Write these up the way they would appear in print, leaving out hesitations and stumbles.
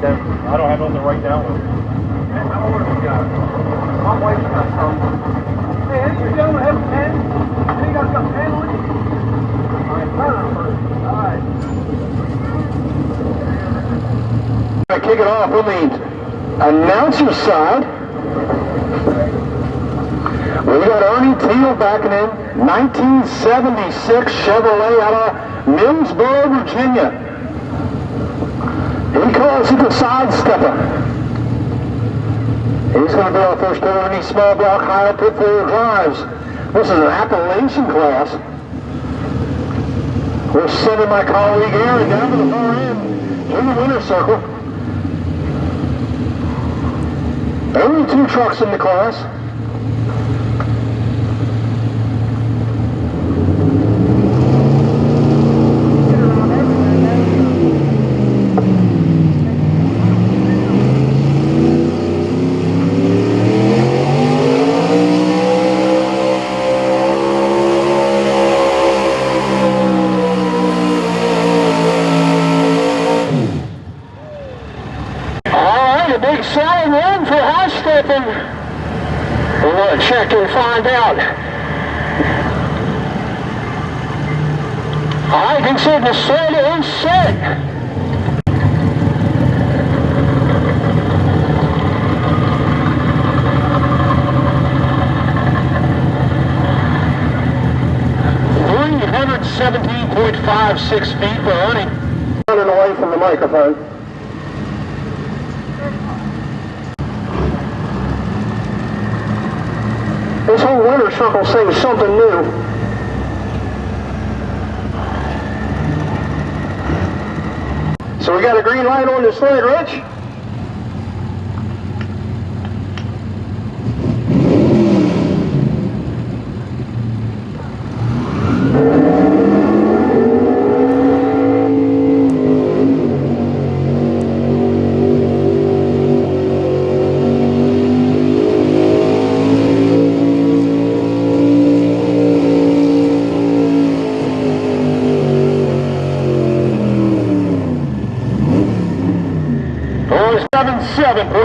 I don't have nothing right now. How old have you got? My wife's got some. Hey, any of you gentlemen have a pen? Any of you guys got a pen on you? Alright. Kick it off on the announcer side. We got Ernie Teal backing in, 1976 Chevrolet out of Millsboro, Virginia. He calls it the sidestepper. He's going to be our first ever in these small block high output four-wheel drives. This is an Appalachian class. We're sending my colleague Aaron down to the far end in the winner's circle. Only 2 trucks in the class. We'll check and find out. I consider the set is set. .56 feet for Ernie. Running away from the microphone. This whole winter circle sings something new. So we got a green light on the sled, Rich?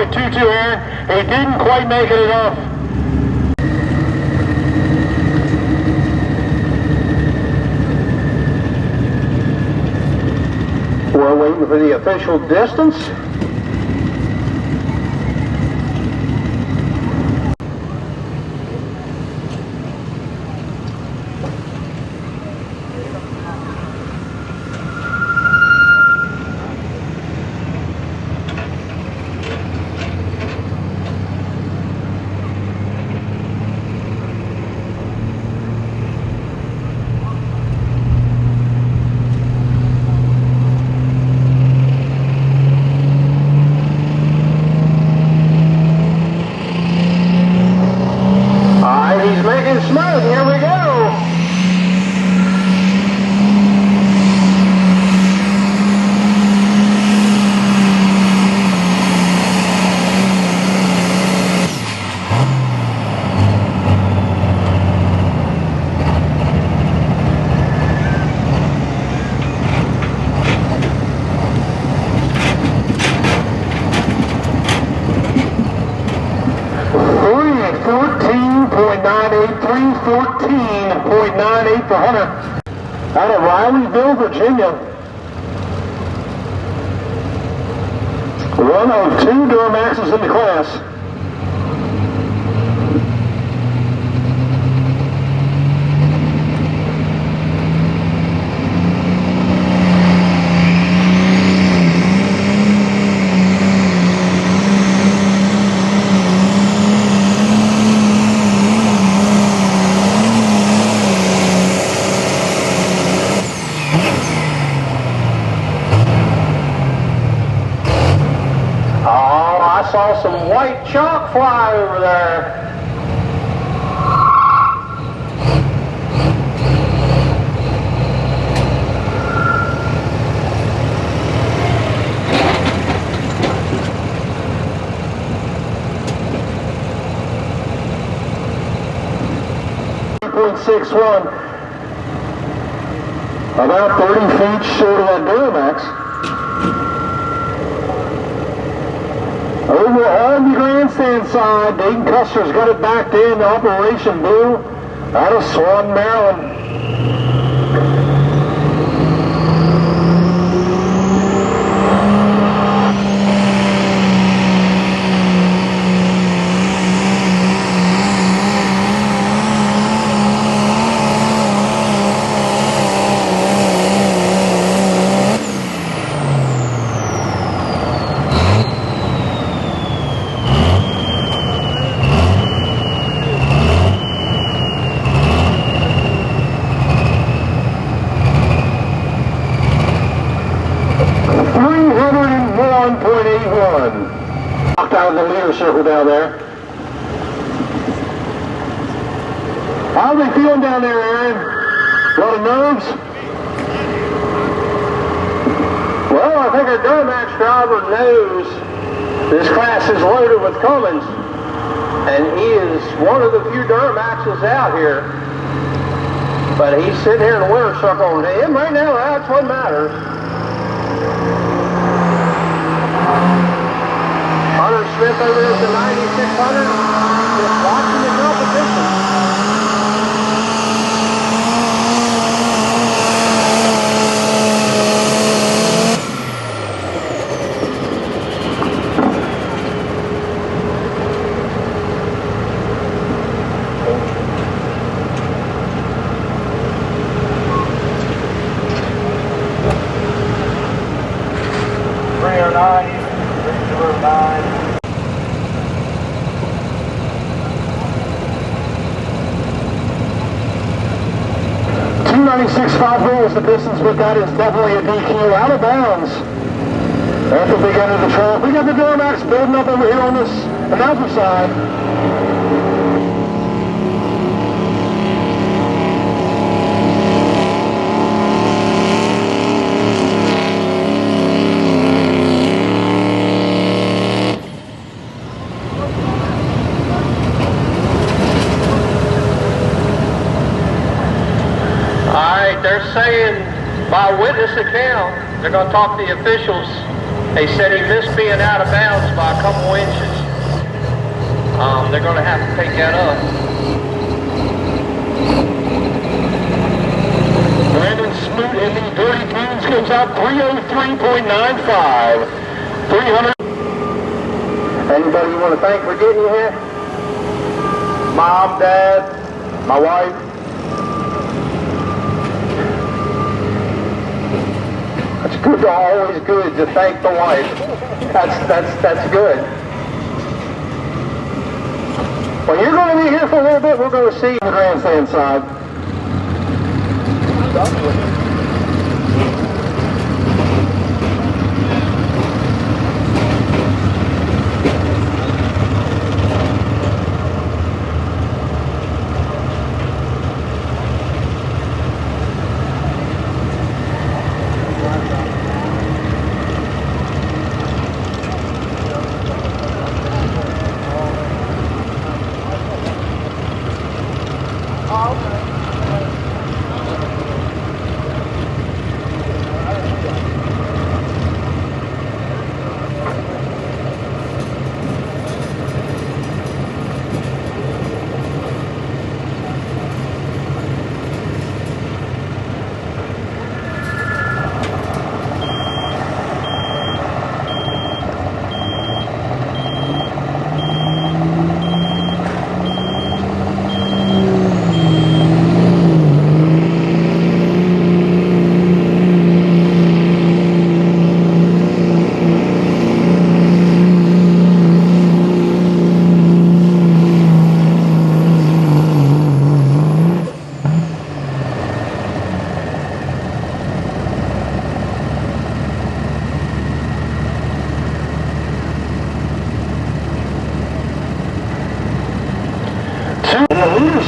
.22 Aaron. He didn't quite make it enough. We're waiting for the official distance. Smooth, here we go. .98 for Hunter out of Rileyville, Virginia. One of 2 Duramaxes in the class. I saw some white chalk fly over there. .61, about 30 feet short of that Duramax. grandstand side. Dayton Custer's got it backed in. Operation Blue out of Swan, Maryland. Out of the leader circle down there. How are they feeling down there, Aaron? A lot of nerves? Well, I think our Duramax driver knows this class is loaded with Cummins, and he is one of the few Duramaxes out here. But he's sitting here in the winner circle, and him right now, that's what matters. Hunter Smith over there at the 9600, just watching the competition. .5 rolls the distance, but that is definitely a DQ out of bounds at the big end of the track. We got the Duramax building up over here on this announcer side. They're saying, by witness account, they're going to talk to the officials. They said he missed being out of bounds by a couple inches. They're going to have to take that up. Brandon Smoot in the Dirty Beans goes out 303.95. 300. Anybody you want to thank for getting you here? Mom, Dad, my wife. It's good to always good to thank the wife. That's good. Well, you're going to be here for a little bit. We're going to see the grandstand side.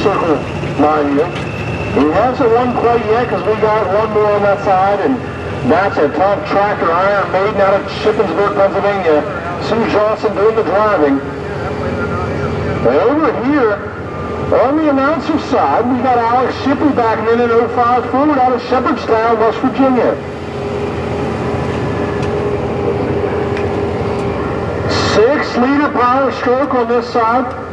Circle, mind you. He hasn't won quite yet because we got one more on that side, and that's a top tractor Iron Maiden out of Shippensburg, Pennsylvania. Sue Johnson doing the driving. Over here, on the announcer side, we got Alex Shipley backing in an 05 Ford out of Shepherdstown, West Virginia. 6 6-liter power stroke on this side.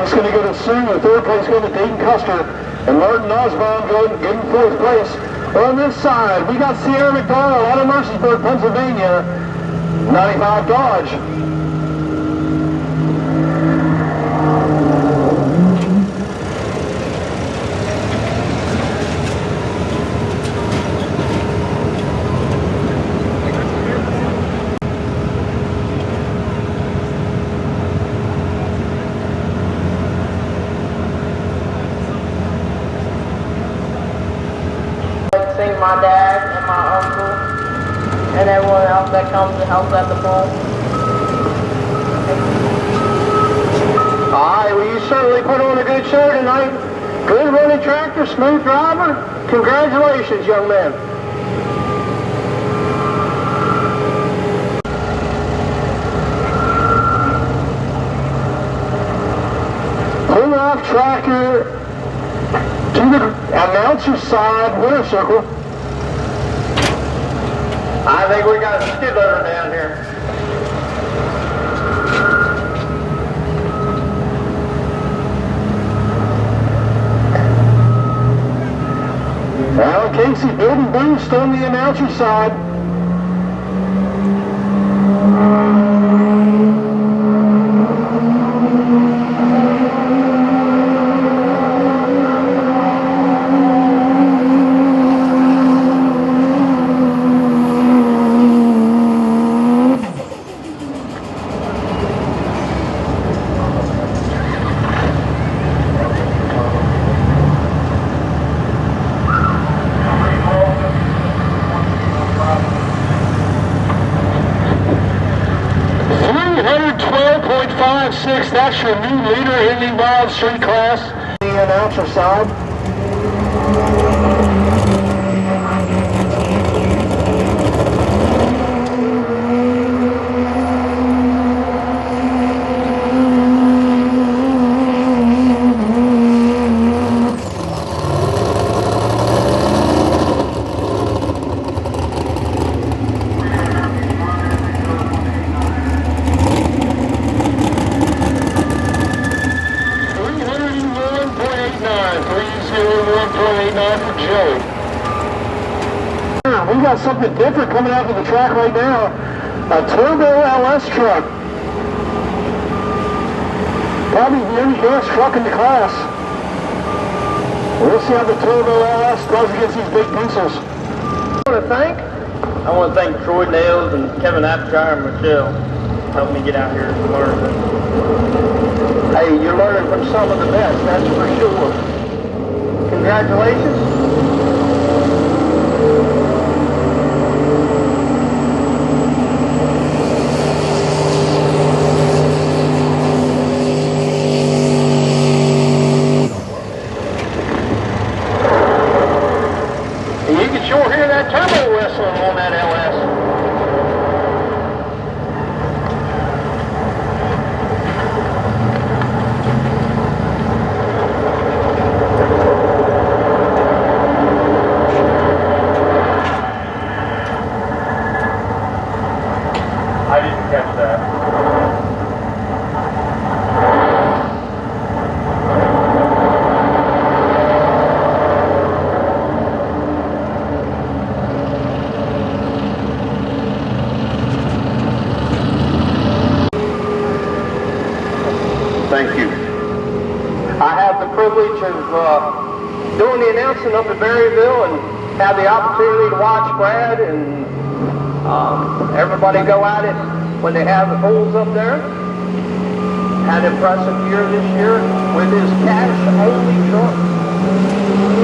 Going to go to Sue, and third place going to Dayton Custer, and Martin Osborne going in fourth place. On this side, we got Sierra McDonald out of Harrisonburg, Pennsylvania, 95 Dodge. My dad and my uncle and everyone else that comes to help at the bowl. All right, well, you certainly put on a good show tonight. Good running tractor, smooth driver. Congratulations, young man. Pull off tractor to the announcer side winner circle. I think we got a skid loader down here. Alan Casey building boost on the announcer side. That's your new leader in the Wild Street class. The announcer side. We got something different coming out of the track right now. A Turbo LS truck. Probably the only gas truck in the class. We'll see how the Turbo LS does against these big diesels. I want to thank Troy Nails and Kevin Apshire and Michelle helped me get out here and learn. Hey, you're learning from some of the best, that's for sure. Congratulations. Sure hear that turbo whistling on that LS. I didn't catch that. Thank you. I have the privilege of doing the announcing up at Berryville and have the opportunity to watch Brad and everybody go at it when they have the polls up there. Had an impressive year this year with his cash-only truck.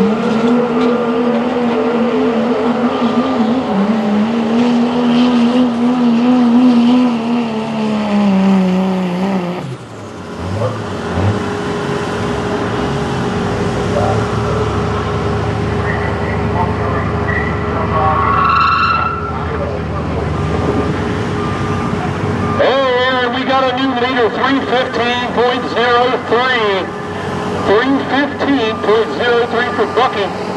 Bucky.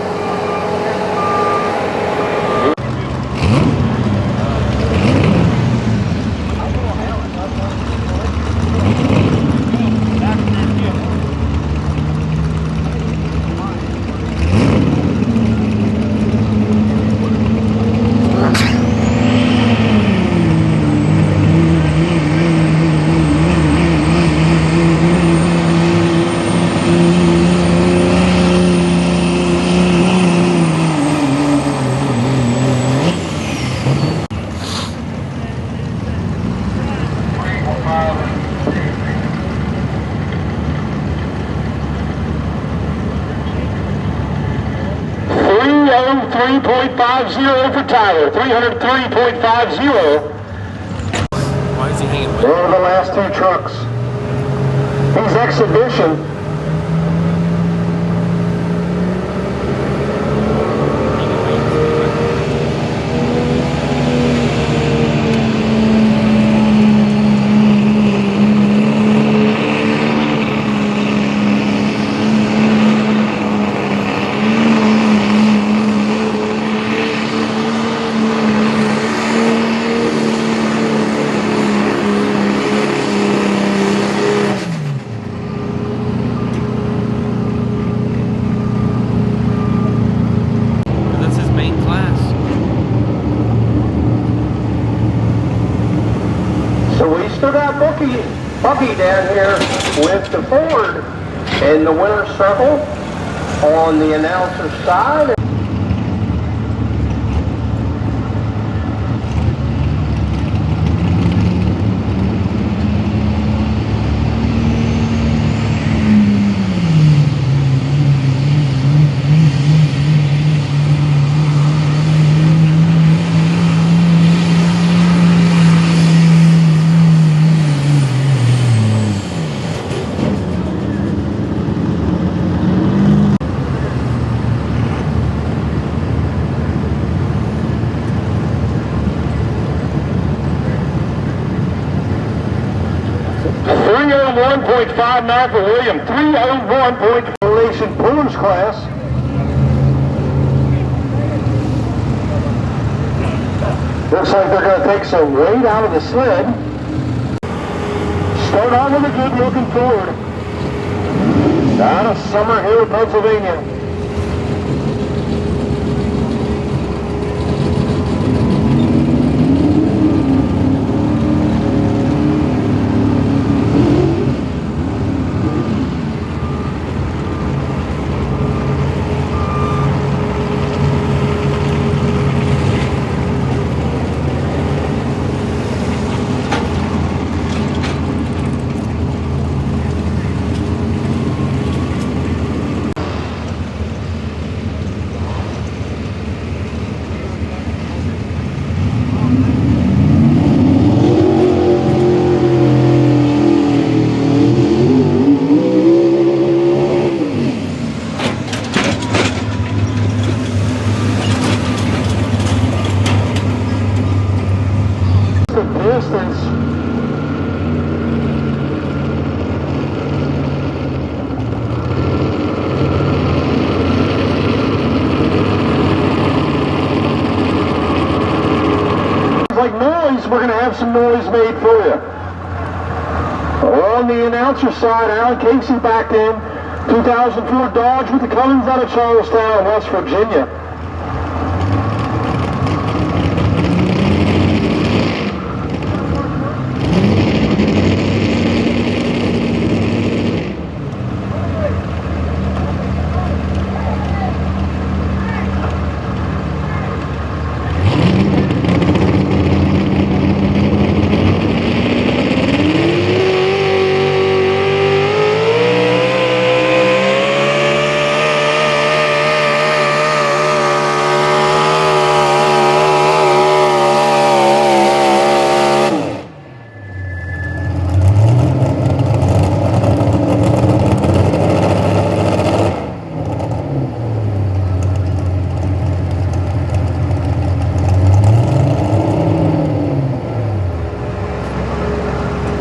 .50 for Tyler, 303.50. Why is he hanging with? Those are the last two trucks. He's exhibition. Bucky down here with the Ford in the winner's circle on the announcer's side. .59 for William, 301. Relation Pullers class. Looks like they're going to take some weight out of the sled. Start on with a good looking Ford. Out of Summer Hill, Pennsylvania. We're going to have some noise made for you. On the announcer side, Alan Casey back in. 2004 Dodge with the Cummins out of Charlestown, West Virginia.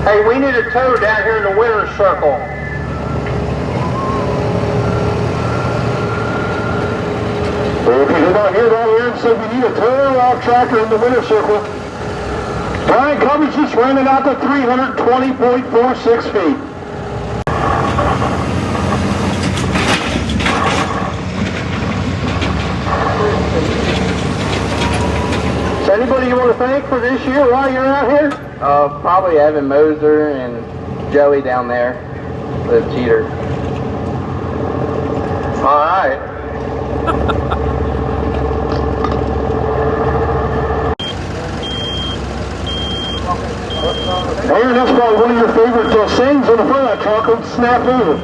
Hey, we need a tow down here in the winner's circle. You're not here down here and said we need a turn off tractor in the winter circle. Brian Cummings just ran it out to 320.46 feet. Is there anybody you want to thank for this year while you're out here? Probably Evan Moser and Joey down there, the cheater. All right. Aaron, that's probably one of your favorite sayings on the front of that truck, called snap over.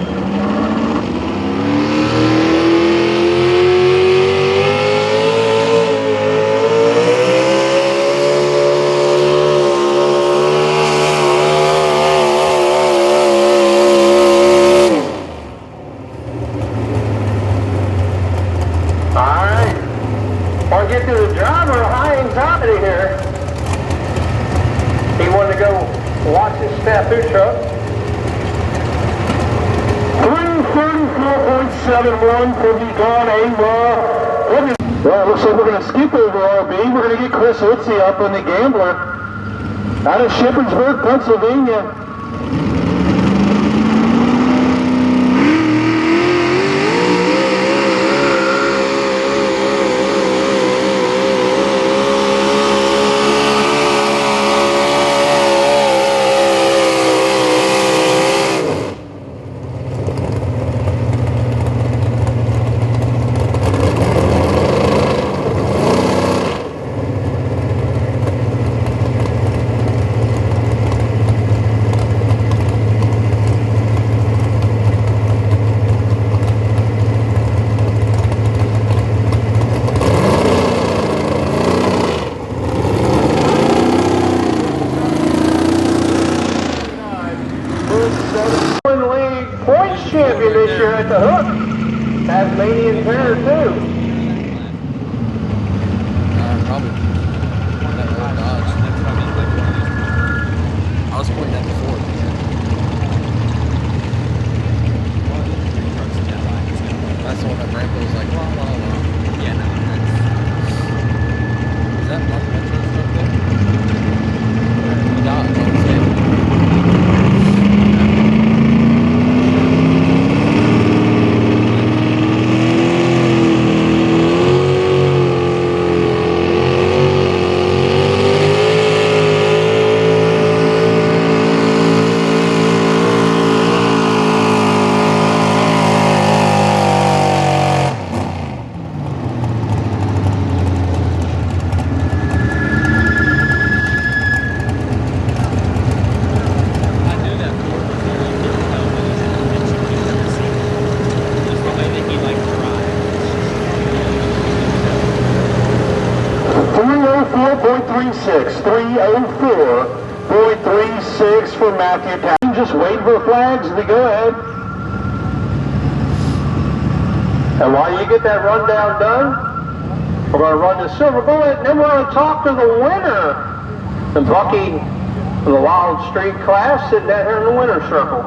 Get to the driver, high anxiety here. He wanted to go watch his snafu truck. 334.71 for the Gone A-Raw. Well, it looks like we're going to skip over RB. We're going to get Chris Otzi up on the Gambler out of Shippensburg, Pennsylvania. Champion this year at the hook. Tasmanian pair too. Probably. That old Dodge. I was pointing at before. That's the one that Branko was like, la la la. Yeah, no, that's... Is that Mark Metro's up there? The Dodge, I would say. .36 for Matthew Town. Just wait for flags as we go ahead. And while you get that rundown done, we're going to run the Silver Bullet, and then we're going to talk to the winner, the Bucky from the Wild Street class, sitting down here in the winner's circle.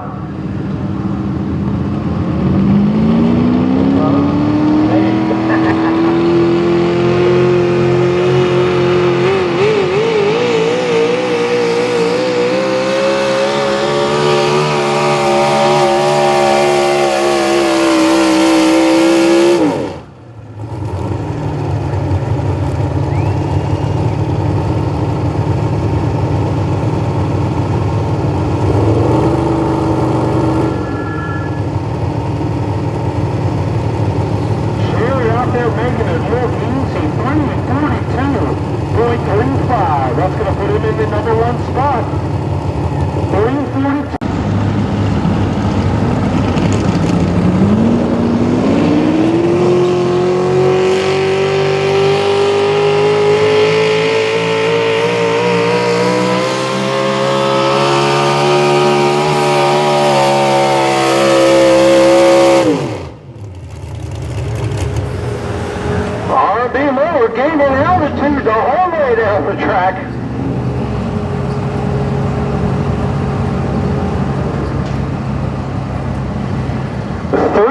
That's going to put him in the number one spot. 342. We're gaining altitude the whole way down the track.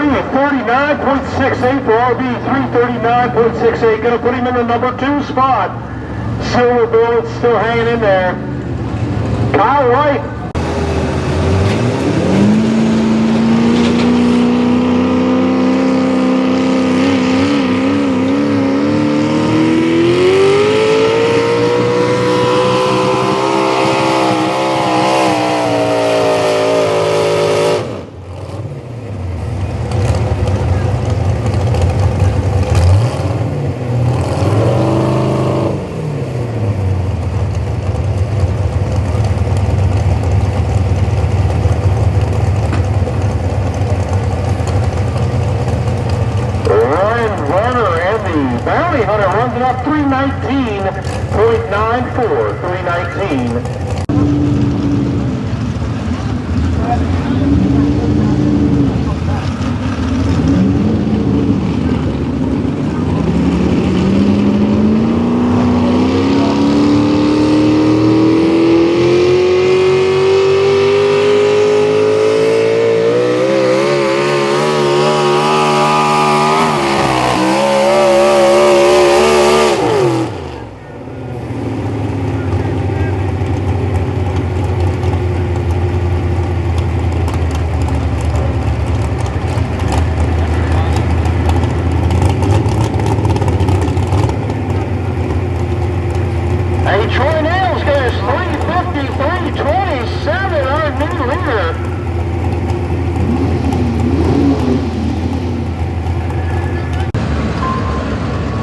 339.68 for RB, 339.68. Going to put him in the number 2 spot. Silver Bullet still hanging in there. Kyle Wright. Bounty Hunter runs it up 319.94, 319.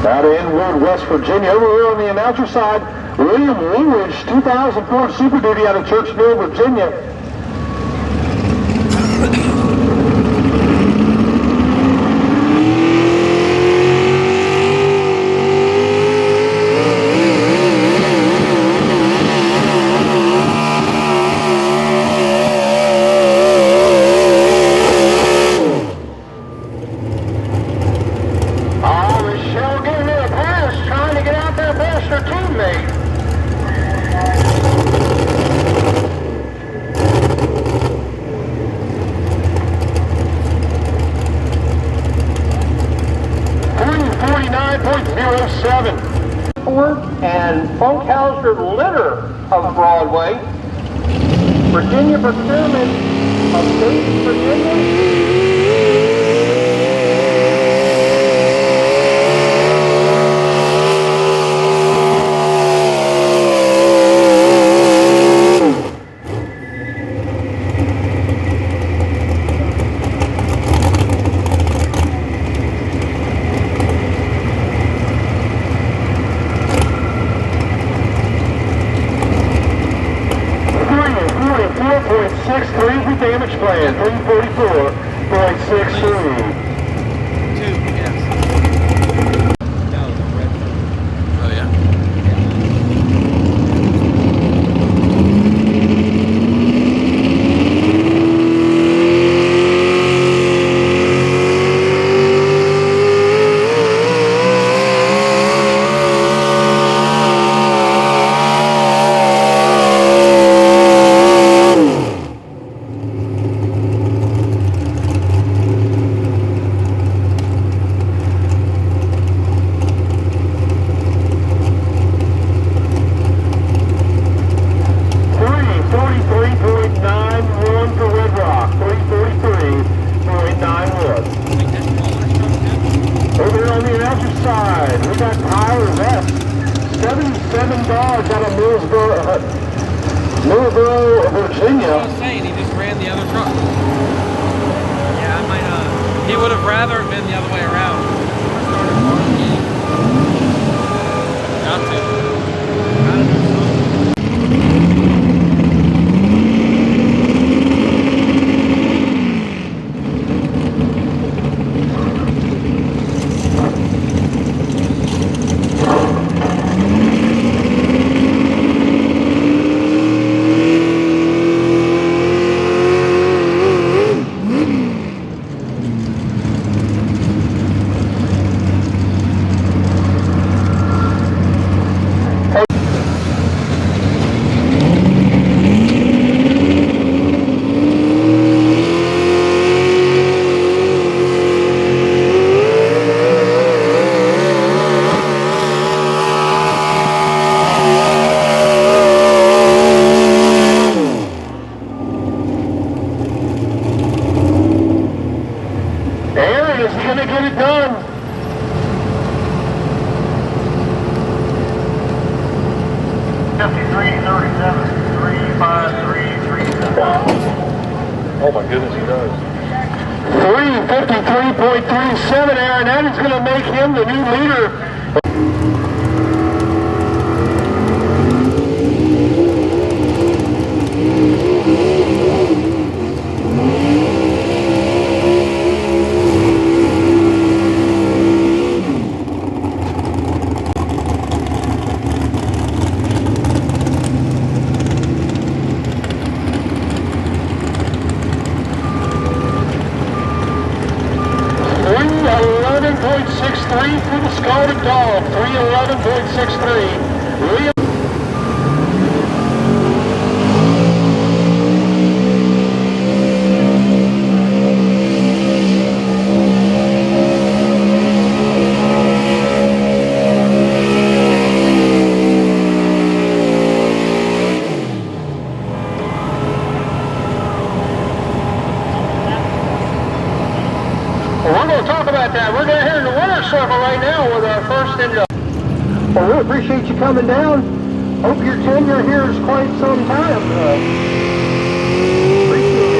Out of Inwood, West Virginia. Over here on the announcer side, William Woolridge, 2004 Super Duty out of Churchville, Virginia. And Funkhauser Litter of Broadway, Virginia Procurement of Dayton, Virginia. Damage plan, 344.63. Millsboro, Virginia. I was saying, he just ran the other truck. Yeah, I might he would have rather been the other way around. Got to. Gotta do turn. Is he going to get it done? Oh my goodness, he does. 3:53.37, Aaron. That is going to make him the new leader. For the Scarlet Dog, 3:11.63. We're going to talk about that. We're down here in the winner's circle right now with our first end up. Well, we appreciate you coming down. Hope your tenure here is quite some time. Appreciate it.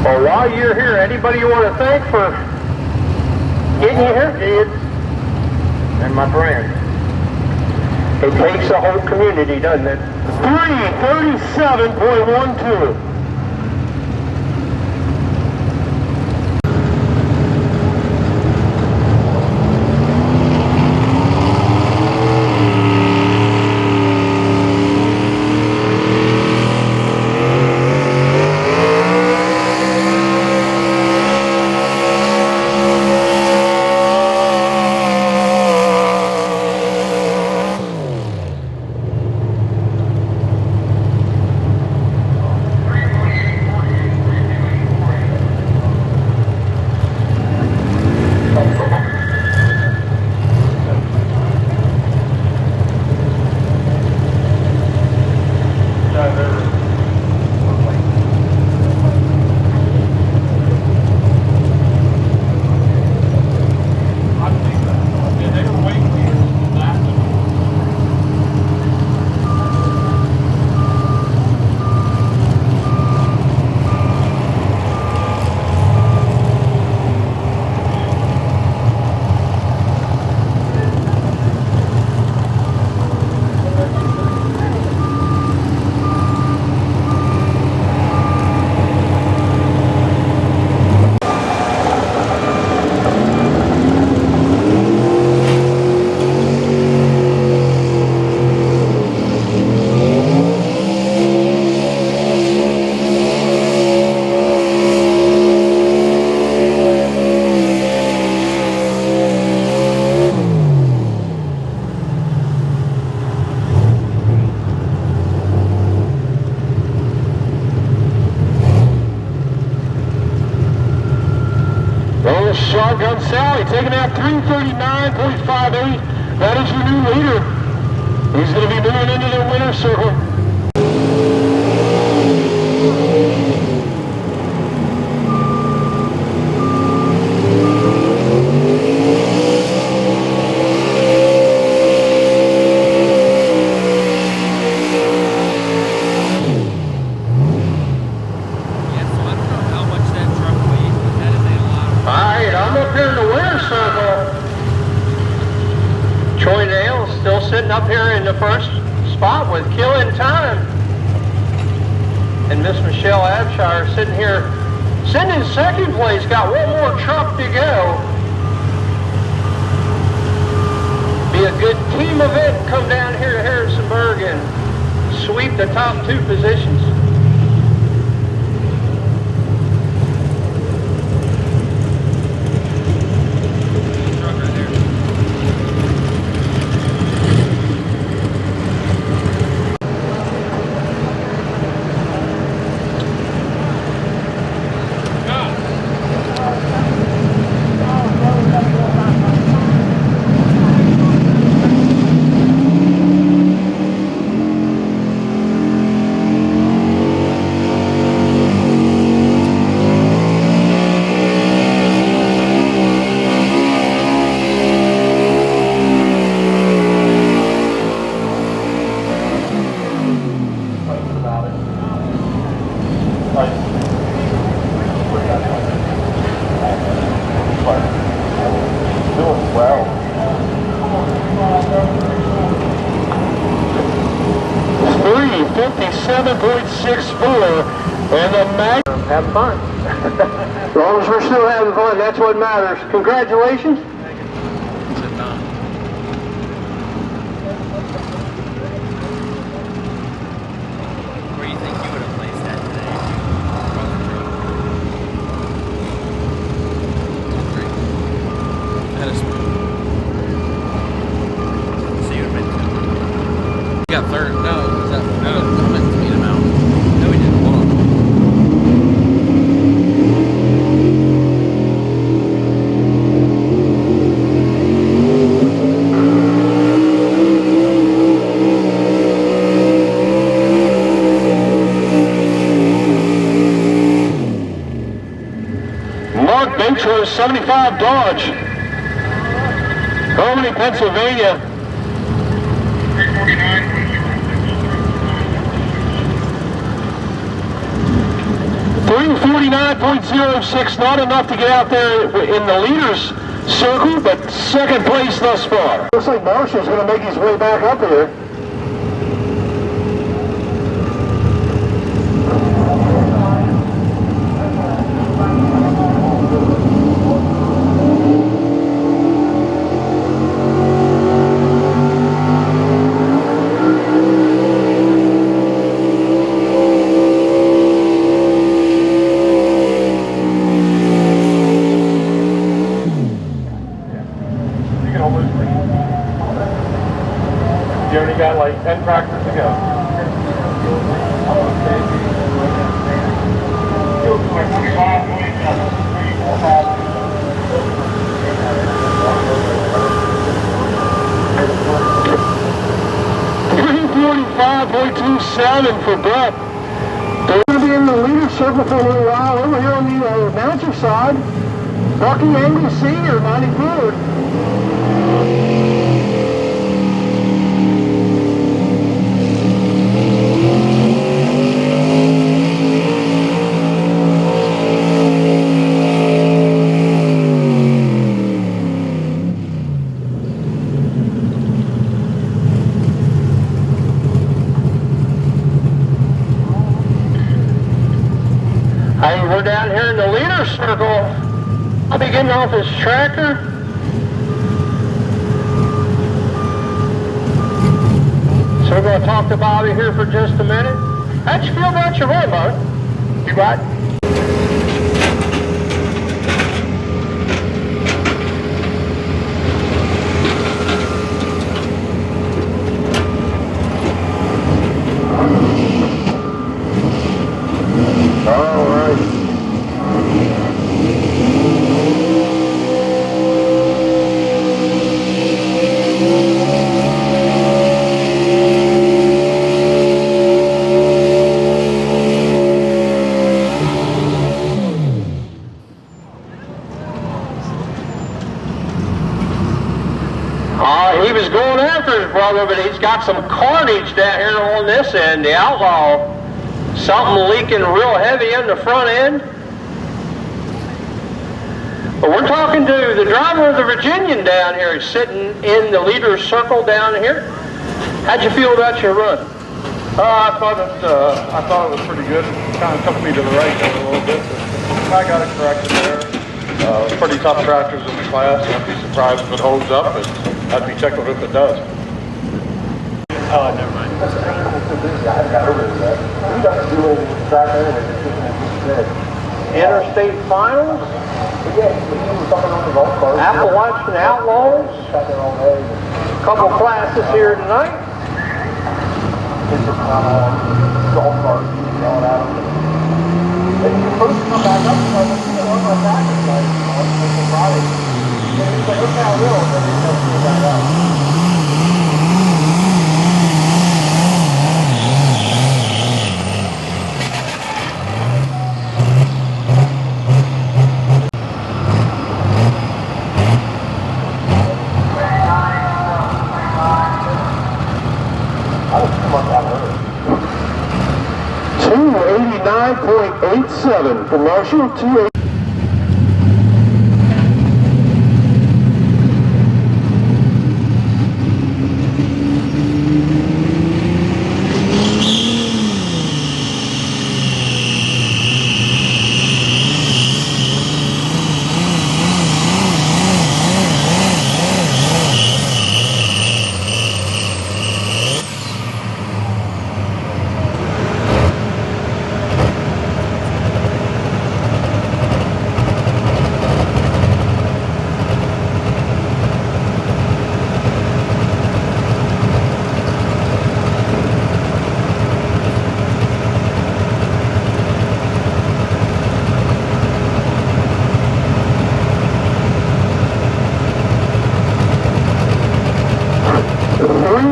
Well, while you're here, anybody you want to thank for getting you here? Kids and my friends. It takes a whole community, doesn't it? 3:37.12. Shotgun Sally taking out 3:39.58. That is your new leader. He's going to be moving into the winner's circle. Sitting up here in the first spot with killing time. And Miss Michelle Abshire sitting here, sitting in second place, got one more truck to go. Be a good team event, come down here to Harrisonburg and sweep the top two positions. like doing well. 3:57.64, and the mag. Have fun. As long as we're still having fun, that's what matters. Congratulations. Where do you think you would have placed that today? Harrisonburg. So you would have been two. You got third. No, is that, no, I meant to beat him out. No, we didn't. Hold on. Mark Bencher, 75 Dodge. Albany, Pennsylvania. 3:49.06, not enough to get out there in the leaders circle, but second place thus far. Looks like Marshall's going to make his way back up here. You only got like 10 tractors to go. $3:45.27 for Brett. They're going to be in the leader circle for a little while. Over here on the announcer side, Bucky Angle Sr., 93rd. Hey, we're down here in the leader circle. I'll be getting off this tractor. So we're going to talk to Bobby here for just a minute. How'd you feel about your run, Bobby? You right? All right. He was going after his brother, but he's got some carnage down here on this end, the Outlaw. Something leaking real heavy in the front end. But we're talking to the driver of the Virginian down here. He's sitting in the leader's circle down here. How'd you feel about your run? I thought it was pretty good. It kind of took me to the right there a little bit, but I got it corrected there. Pretty tough tractors in the class. I'd be surprised if it holds up, but I'd be tickled if it does. Oh, never mind. Interstate finals, Appalachian Outlaws, a couple classes here tonight. $289.87 for Marshall.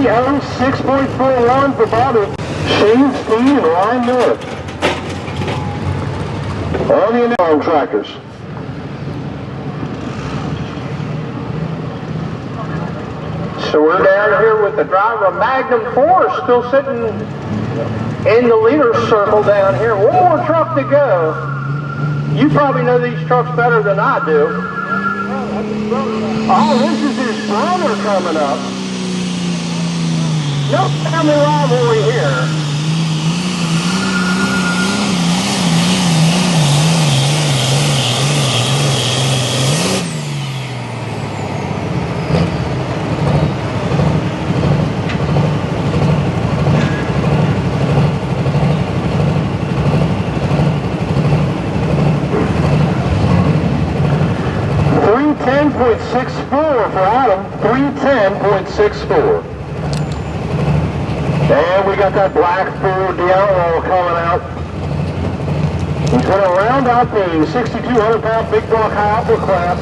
3:06.41 for Bobby. Shane Speed and Ryan Miller. On the arm tractors. So we're down here with the driver of Magnum Force still sitting in the leader's circle down here. One more truck to go. You probably know these trucks better than I do. Oh, this is his brother coming up. No family rivalry here. .64 for Adam, 3:10.64. And we got that black Ford Diablo coming out. He's going to round out the 6,200-pound big block high output class.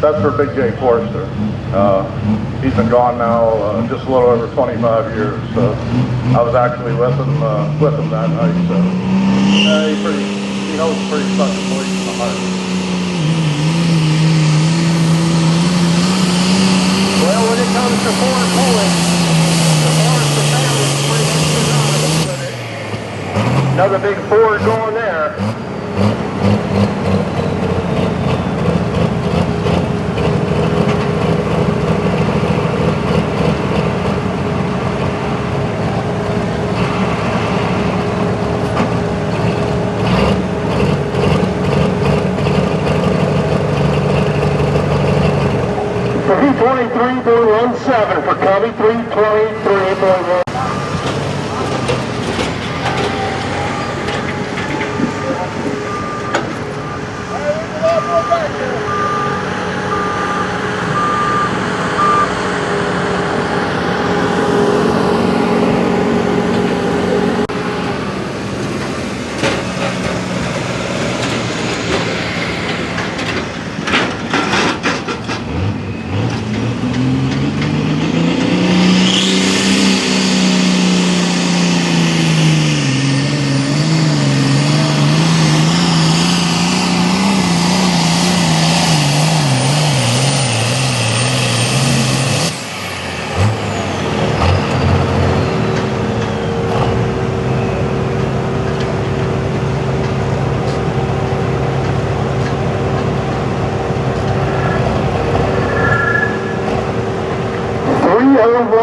That's for Big J Forrester. He's been gone now just a little over 25 years. I was actually with him that night. So he holds a pretty special place in my heart. Well, when it comes to Ford pulling, the Forrester family is pretty much synonymous with it. Another big Ford going there. For 323.17 for Cubby, 323.1.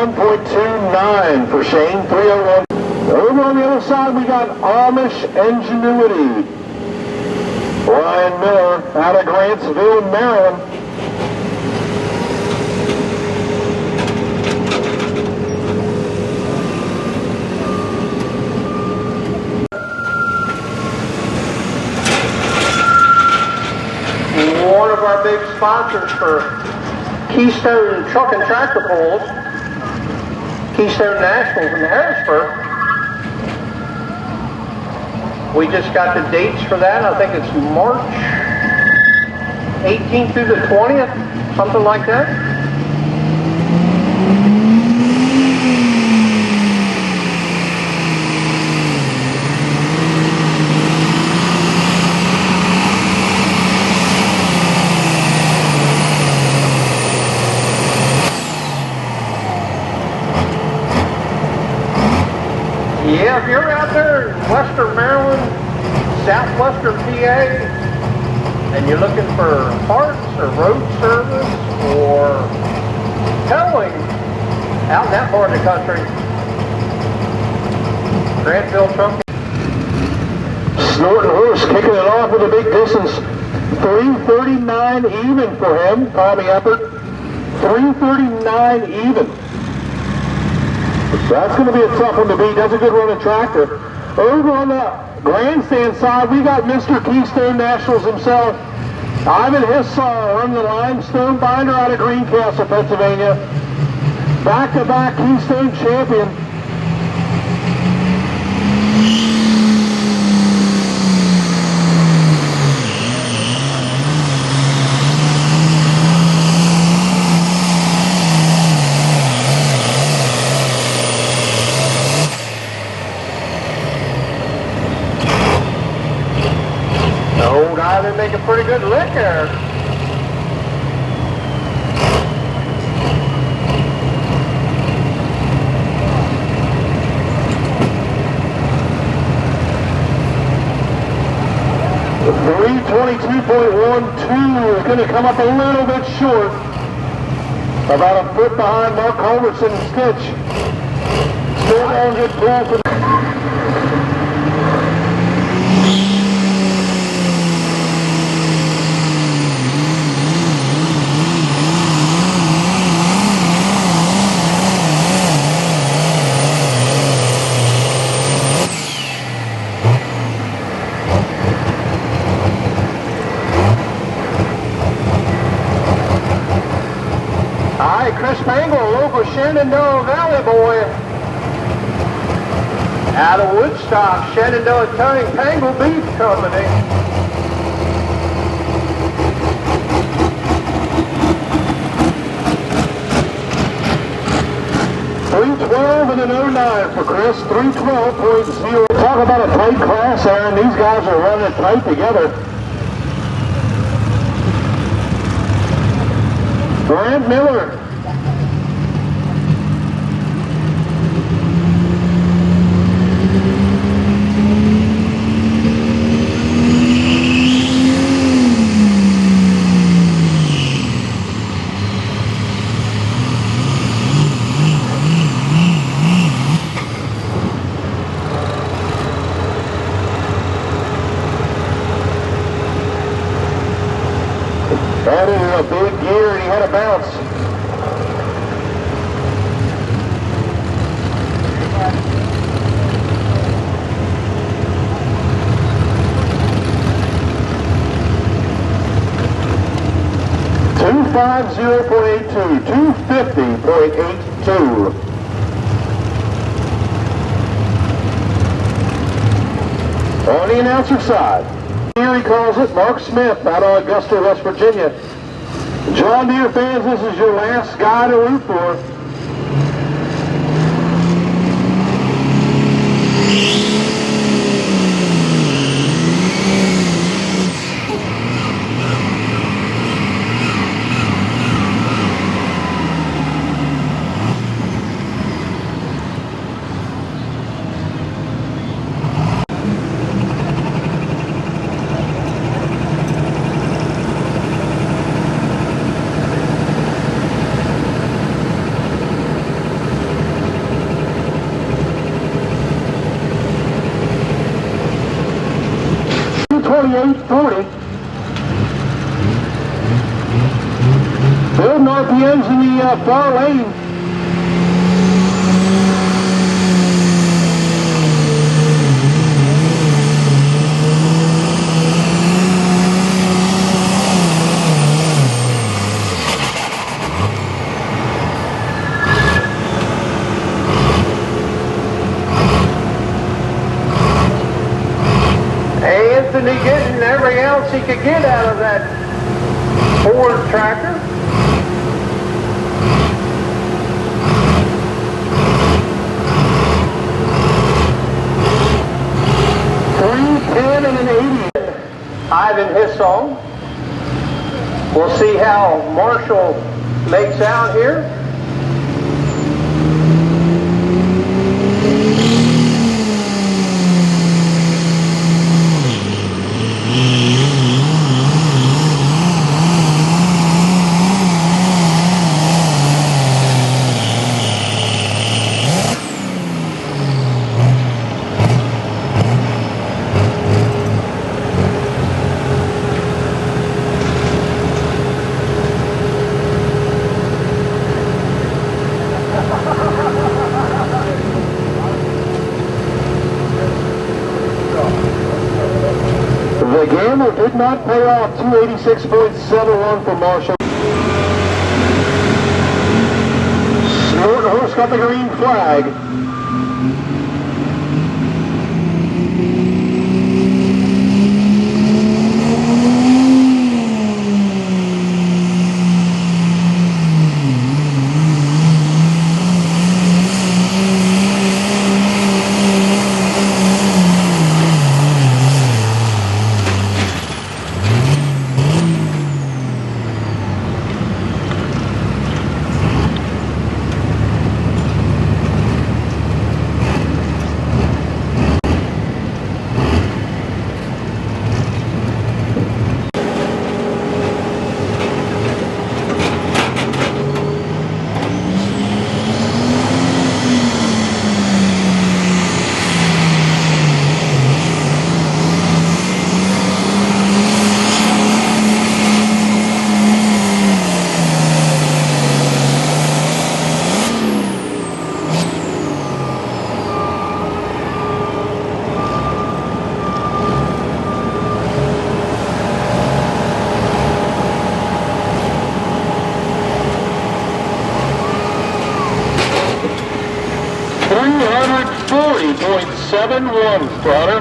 .29 for Shane, 301. Over on the other side, we got Amish Ingenuity. Ryan Miller out of Grantsville, Maryland. One of our big sponsors for Keystone Truck and Tractor Pulls, Keystone Nationals in Harrisonburg. We just got the dates for that. I think it's March 18th through the 20th, something like that. Yeah, if you're out there in Western Maryland, Southwestern PA, and you're looking for parts or road service or towing out in that part of the country, Grantville Truck. Snorton Horse kicking it off with a big distance. 3:39 even for him, Tommy Eppert. 3:39 even. So that's going to be a tough one to beat. That's a good running tractor. Over on the grandstand side, we got Mr. Keystone Nationals himself, Ivan Hissar, running the limestone binder out of Greencastle, Pennsylvania. Back-to-back Keystone champion. good lick there. The 322.12 is going to come up a little bit short. About a foot behind Mark Culbertson and Stitch. Still on good pull for Chris Pangle, a local Shenandoah Valley boy. Out of Woodstock, Shenandoah Towing Pangle Beef Company. .312 and an 09 for Chris. 312.0. Talk about a tight class, Aaron. These guys are running tight together. Grant Miller. That is a big gear, and he had a bounce. .250.82, 250.82. On the announcer side. Here he calls it Mark Smith out of Augusta, West Virginia. John Deere fans, this is your last guy to root for. .2840. Building RPMs in the far lane. Anthony getting every ounce he could get out of that Ford tractor. .310 and an 80. Ivan Hissong. We'll see how Marshall makes out here. The gamble did not pay off. 286.71 for Marshall. Snorton Horse got the green flag. 340.71, Trotter.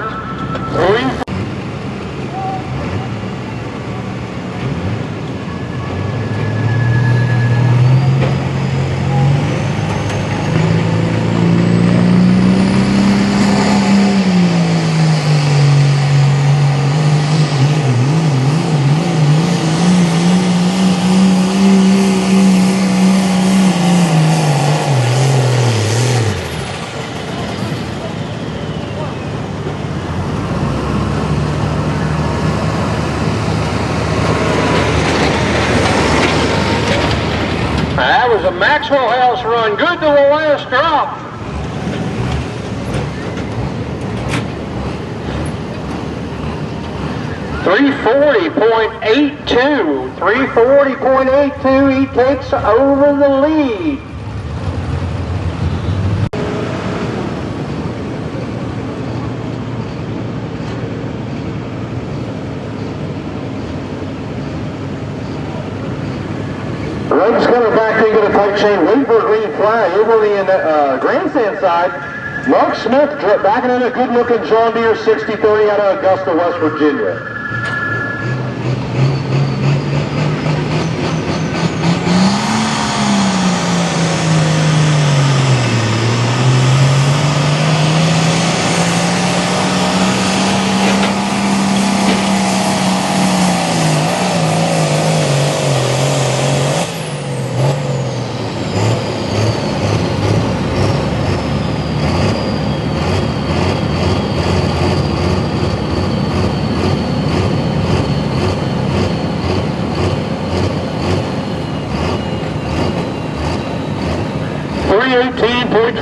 That was a Maxwell House run, good to the last drop. .340.82, 340.82, he takes over the lead. Raven's coming back to get a tight chain, waiting for a green flag over on the grandstand side. Mark Smith backing in a good-looking John Deere 6030 out of Augusta, West Virginia.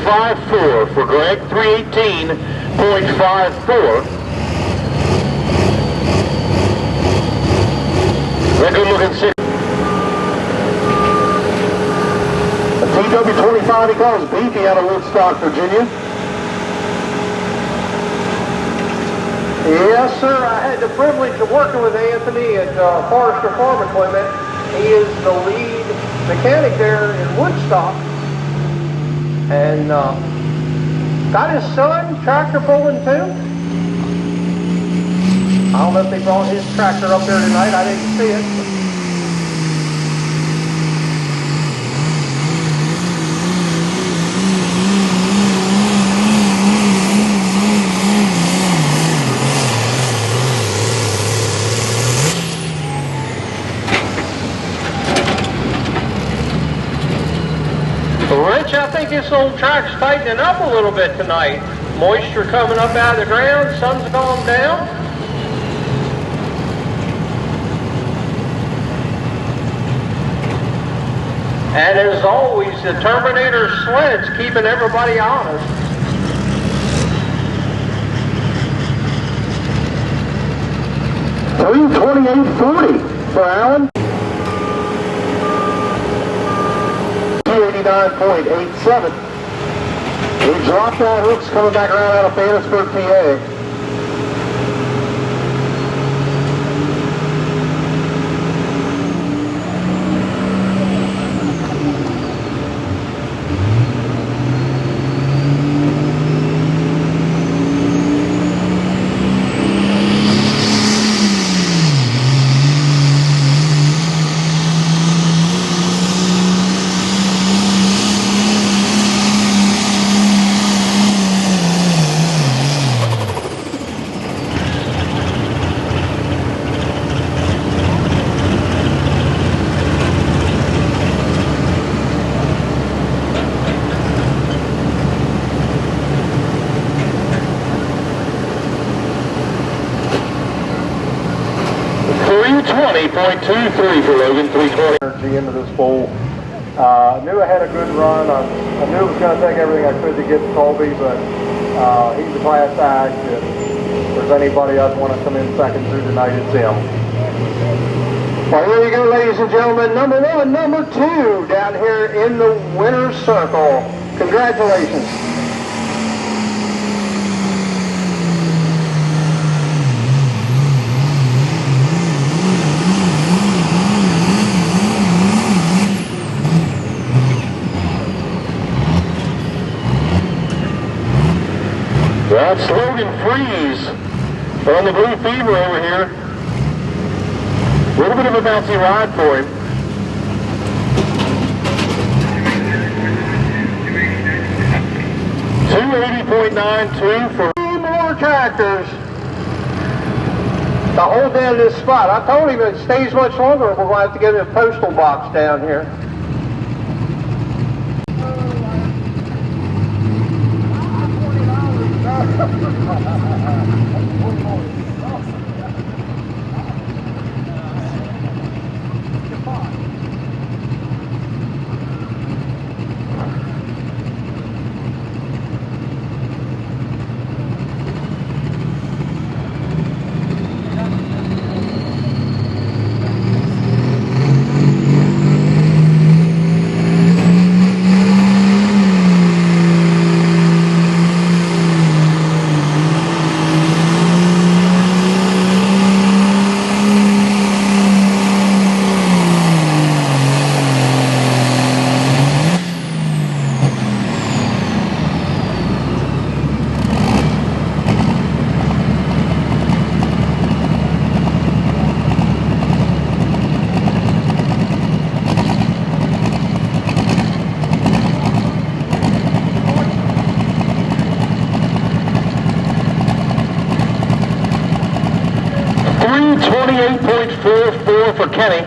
.54 for Greg, 318.54. That good looking six. A TW25 he calls Beefy out of Woodstock, Virginia. Yes, sir. I had the privilege of working with Anthony at Forester Farm Equipment. He is the lead mechanic there in Woodstock. And got his son tractor pulling too. I don't know if they brought his tractor up there tonight. I didn't see it. Rich, I think this old track's tightening up a little bit tonight. Moisture coming up out of the ground, sun's going down. And as always, the Terminator sled's keeping everybody honest. .328.40 for Allen. 289.87. He dropped that hooks coming back around out of Harrisonburg, PA. .23 for Logan, 320. Energy into this bowl. I knew I had a good run. I knew it was going to take everything I could to get to Colby, but he's a class act. If there's anybody I'd want to come in second through tonight, it's him. Well, here you go, ladies and gentlemen. Number one, number two down here in the winner's circle. Congratulations. That's Logan Freeze on the Blue Fever over here. A little bit of a bouncy ride for him. 280.92 for 3 more tractors to hold down this spot. I told him if it stays much longer, we're going to have to get a postal box down here. .44 for Kenny.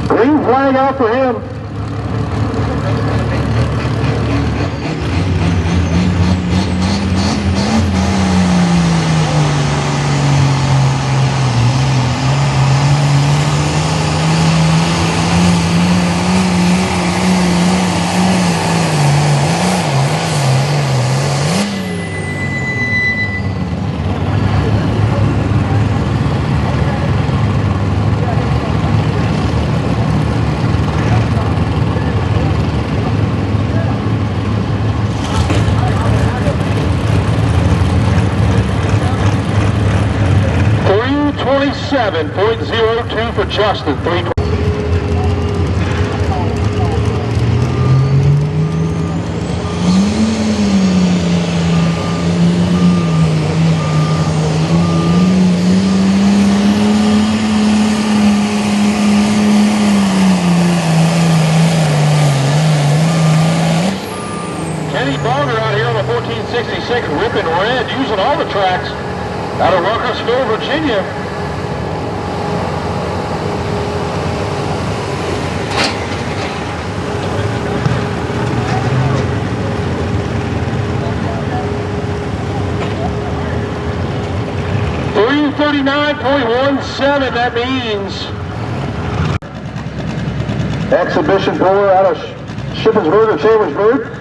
Green flag out for him. .02 for Justin. 320. Kenny Barger out here on the 1466 ripping red, using all the tracks out of Ruckersville, Virginia. .39.17, that means. Exhibition puller out of Shippensburg or Chambersburg.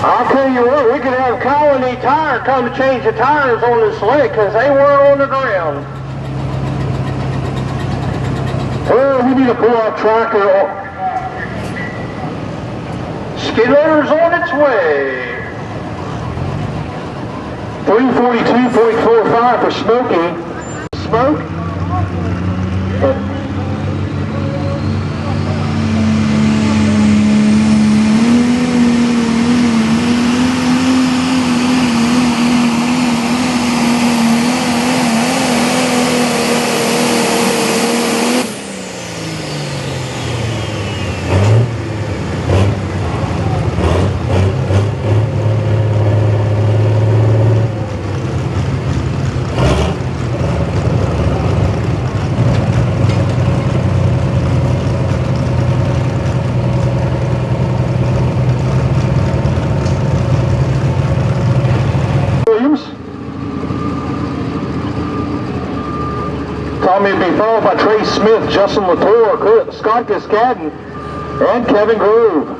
I'll tell you what, we could have Colony Tire come to change the tires on this lake because they were on the ground. Well, we need a pull-out tractor. Skid loader's on its way. 342.45 for Smokey. Smoke. Tommy will be followed by Trey Smith, Justin Latour, Scott Cascadden, and Kevin Groove.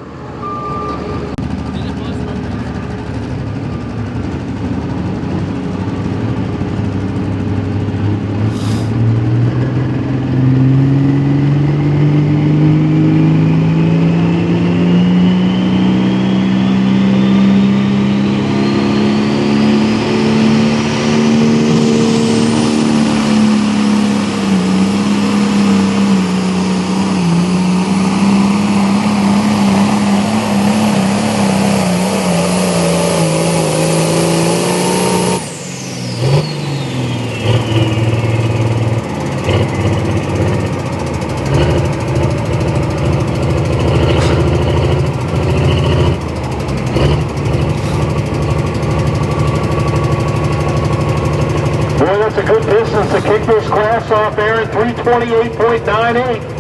off air at 328.98.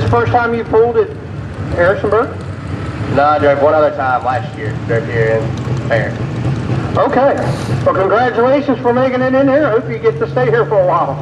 First time you pulled at Harrisonburg? No, I drove one other time last year. Drove here in Paris. Okay. Well, congratulations for making it in here. I hope you get to stay here for a while.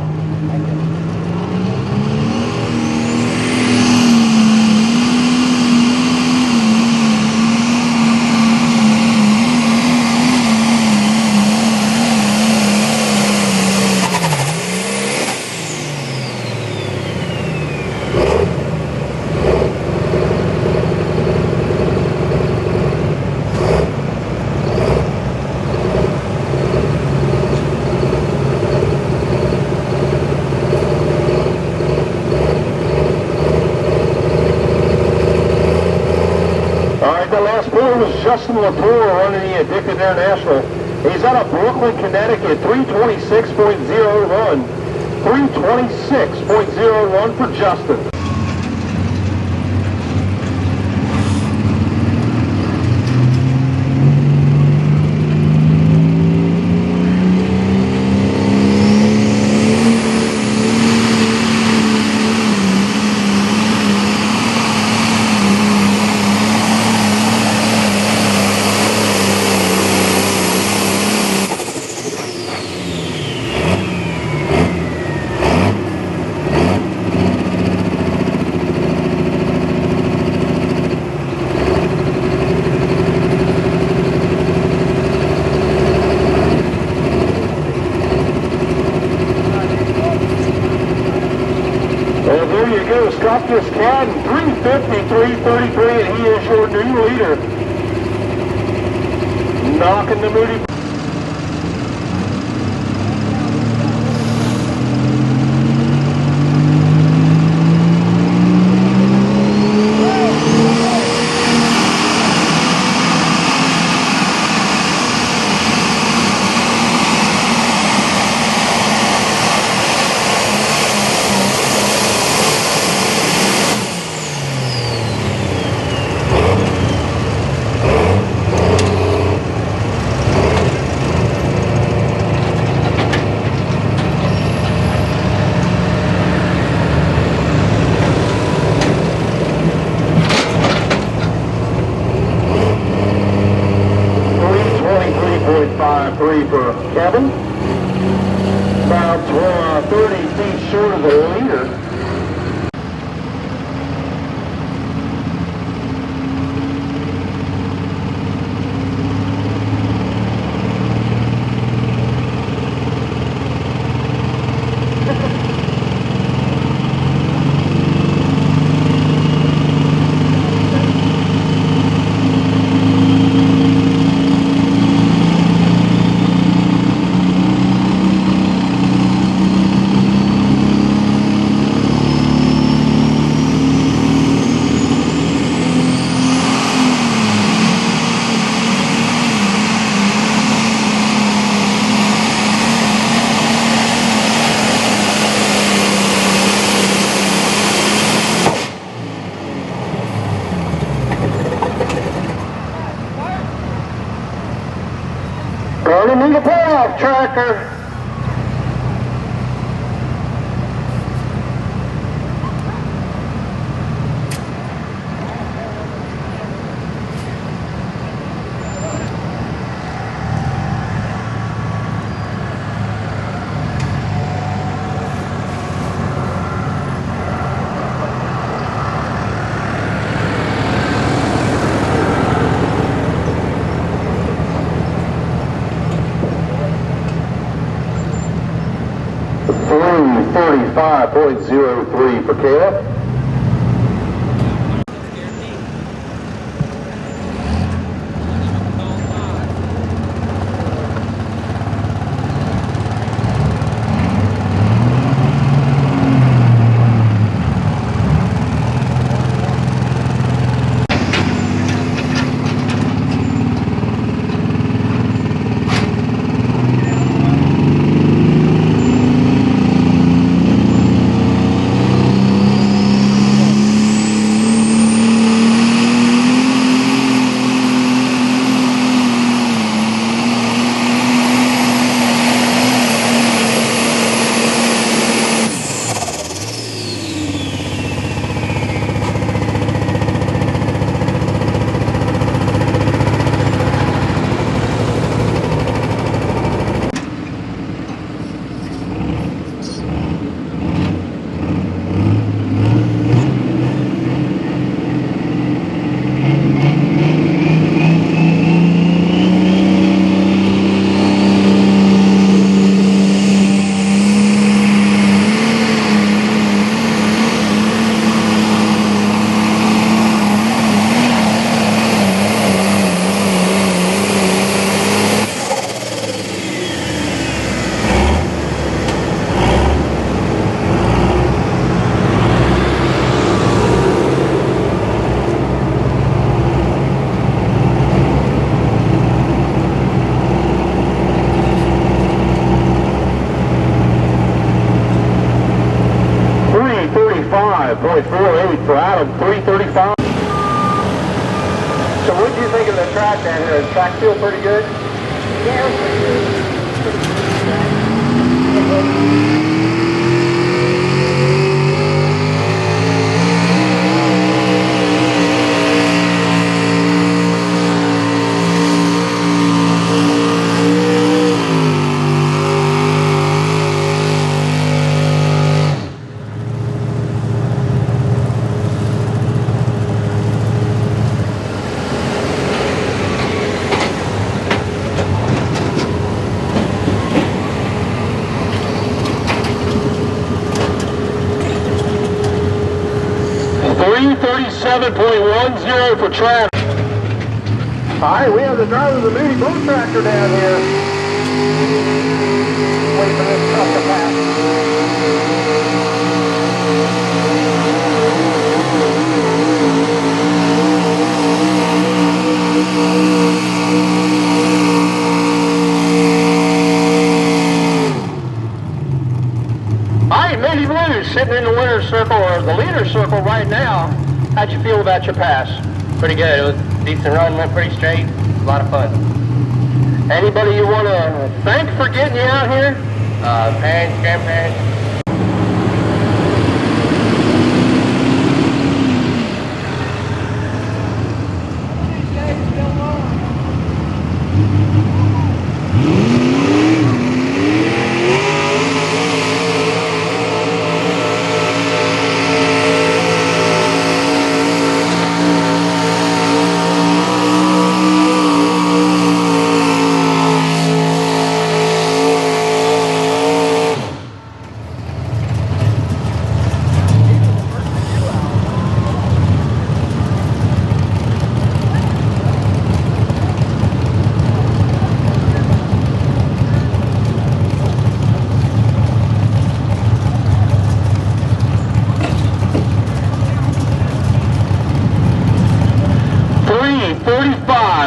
Justin Latour running the Addicted International. He's out of Brooklyn, Connecticut, 326.01. 326.01 for Justin. Scott Cascadden, 353.33, and he is your new leader. Knocking the Moody. For Kevin, about 30 feet short of the leader. Gonna need a pull-off tracker. 335.03 for Caleb. .48 for Adam, 335. So what do you think of the track down here? Does the track feel pretty good? Yeah, it was pretty good. .10 for Travis. All right, we have the driver of the Moody boat tractor down here. Wait for this truck to pass. All right, Moody Blues sitting in the winner's circle or the leader's circle right now. How'd you feel about your pass? Pretty good. It was a decent run, went pretty straight. A lot of fun. Anybody you want to thank for getting you out here? Parents, grandparents.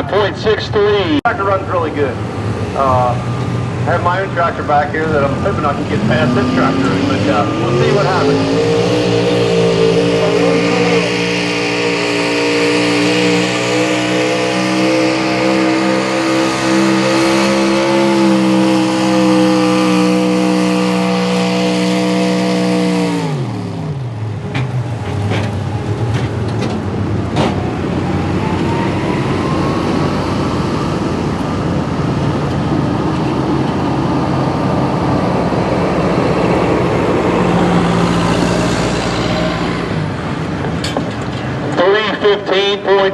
.63. Tractor runs really good. I have my own tractor back here that I'm hoping I can get past this tractor, but we'll see what happens.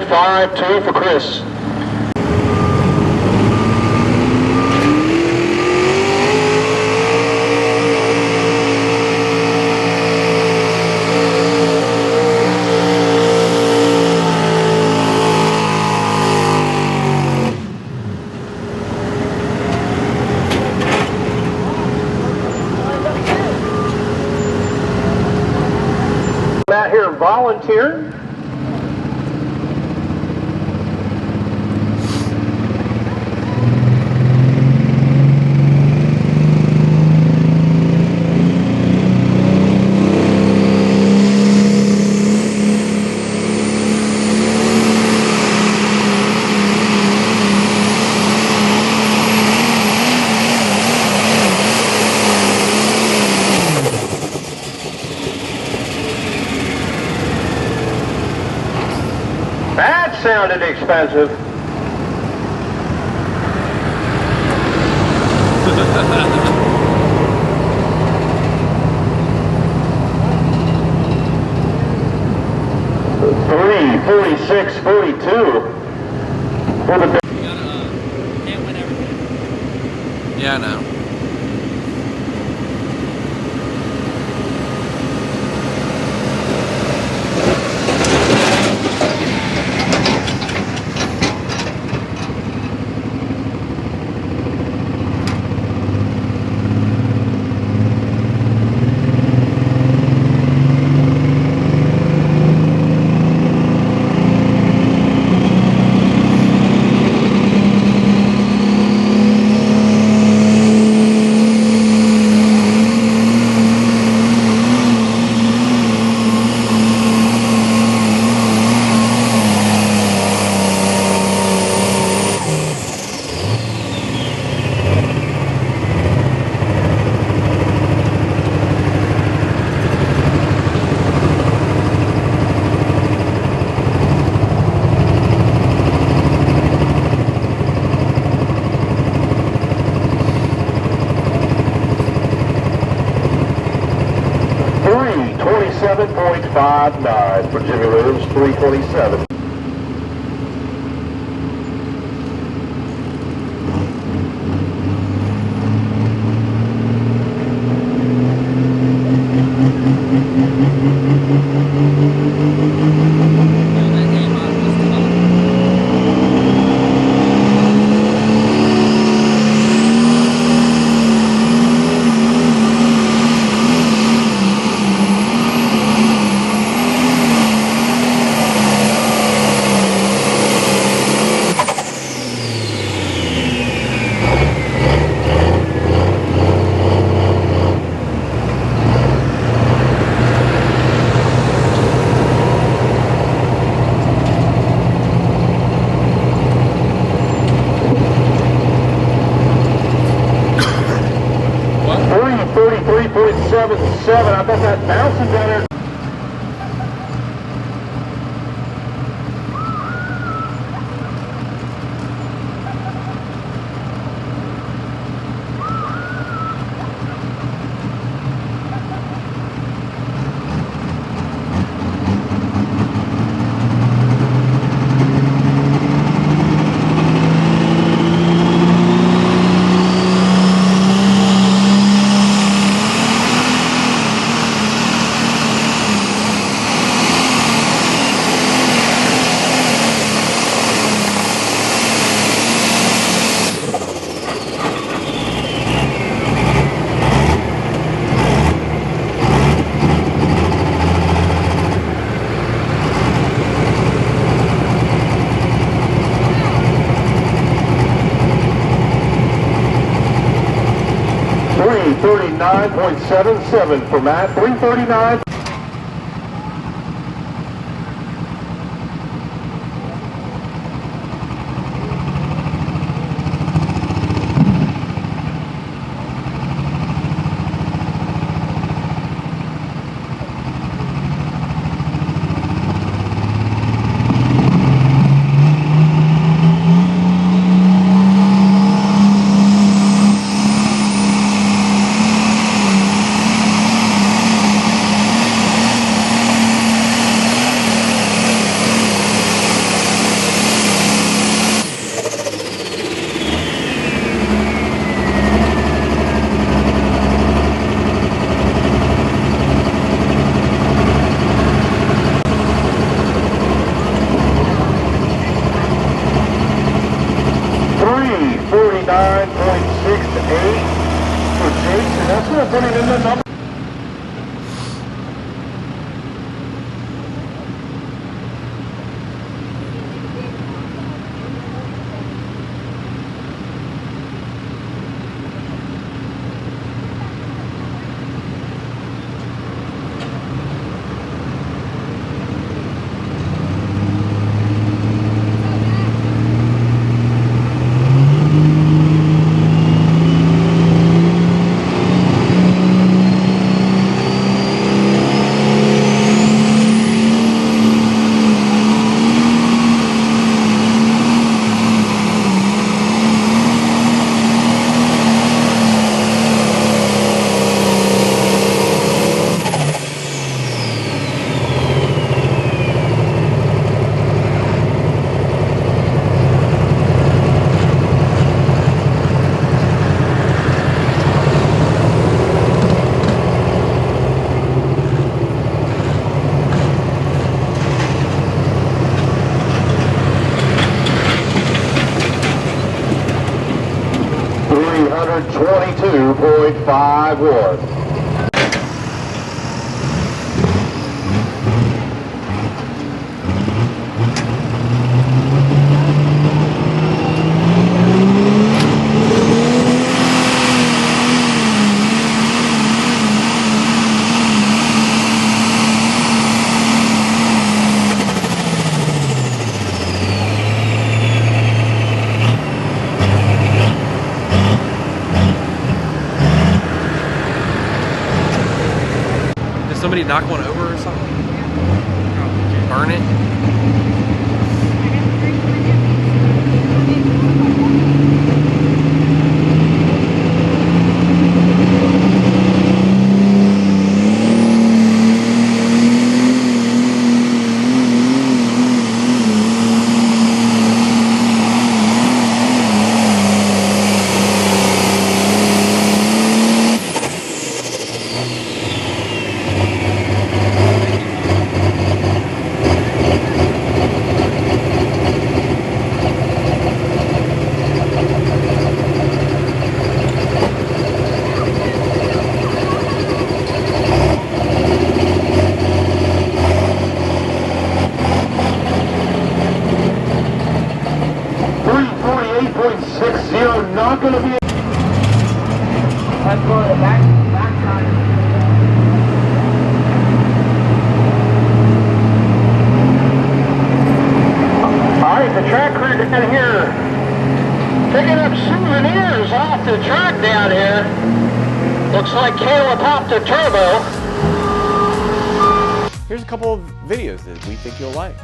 .52 for Chris. sounded expensive. $346.42 for the. Can't win everything. Yeah, I know. $327.59 for Jimmy Williams, 327. I bet that bouncing down there. $339.77 for Matt. 339. That's going to put it in the number. 22.51. Somebody knock one over or something? Burn it? Not going to be. Let's go to the back side. Alright, the track crew down here picking up souvenirs off the track down here. Looks like Helicopter Turbo. Here's a couple of videos that we think you'll like.